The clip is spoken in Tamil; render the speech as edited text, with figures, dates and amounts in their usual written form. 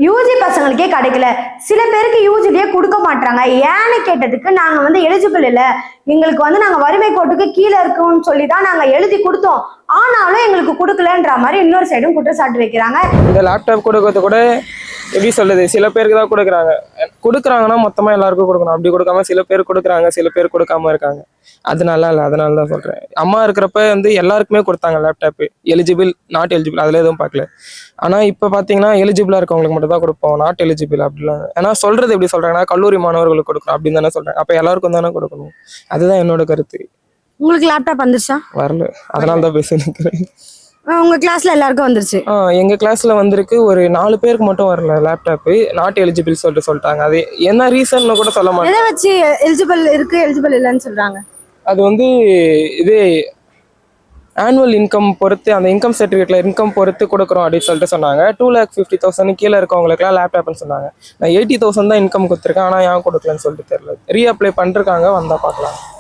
யூஜி பசங்களுக்கே கிடைக்கல, சில பேருக்கு யூஜிலேயே கொடுக்க மாட்டாங்க. ஏன்னு கேட்டதுக்கு நாங்க எலிஜிபிள் இல்ல, எங்களுக்கு நாங்க வறுமை கோட்டுக்கு கீழே இருக்கோம்னு சொல்லி தான் நாங்க எழுதி கொடுத்தோம், ஆனாலும் எங்களுக்கு கொடுக்கலன்ற மாதிரி இன்னொரு சைடும் குற்றச்சாட்டு வைக்கிறாங்க. இந்த லேப்டாப் கொடுக்கறது கூட எப்படி சொல்லுது, சில பேருக்கு தான் கொடுக்குறாங்கன்னா மொத்தமா எல்லாருக்கும் கொடுக்கணும். அப்படி கொடுக்காம சில பேர் கொடுக்குறாங்க, சில பேர் கொடுக்காம இருக்காங்க. அது நல்லா இல்லை, அதனால தான் சொல்றேன். அம்மா இருக்கிறப்ப எல்லாருக்குமே கொடுத்தாங்க லேப்டாப், எலிஜிபிள் நாட் எலிஜிபிள் அதில் எதுவும் பார்க்கல. ஆனா இப்போ பார்த்தீங்கன்னா எலிஜிபிளா இருக்கவங்களுக்கு மட்டும் தான் கொடுப்போம், நாட் எலிஜிபிள் அப்படிலாம். ஏன்னா சொல்றது எப்படி சொல்றாங்கன்னா கல்லூரி மாணவர்களுக்கு கொடுக்குறோம் அப்படின்னு தானே சொல்றாங்க. அப்போ எல்லாருக்கும் தானே கொடுக்கணும். அதுதான் என்னோட கருத்து. உங்களுக்கு லேப்டாப் வந்துருச்சா? வரல, அதனால தான் பேச நிற்கிறேன். உங்க கிளாஸ்ல எல்லாருக்கும் வந்துருச்சு? எங்க கிளாஸ்ல வந்திருக்கு, ஒரு 4 பேருக்கு மட்டும் வரல லேப்டாப், நாட் எலிஜிபிள் சொல்லிட்டாங்க. அது என்ன ரீசன் கூட சொல்ல மாட்டேன். எதை வச்சு எலிஜிபிள் இருக்கு எலிஜிபிள் இல்லைன்னு சொல்றாங்க? அது இது ஆனுவல் இன்கம் பொறுத்து, அந்த இன்கம் சர்டிஃபிகேட்ல இன்கம் பொறுத்து கொடுக்குறோம் அப்படின்னு சொல்லிட்டு சொன்னாங்க. 2,50,000 கீழே இருக்கவங்களுக்குலாம் லேப்டாப்னு சொன்னாங்க. நான் 80,000 தான் இன்கம் கொடுத்துருக்கேன், ஆனால் ஏன் கொடுக்கலன்னு சொல்லிட்டு தெரியல. ரீஅப்ளை பண்ணிருக்காங்க, வந்தா பார்க்கலாம்.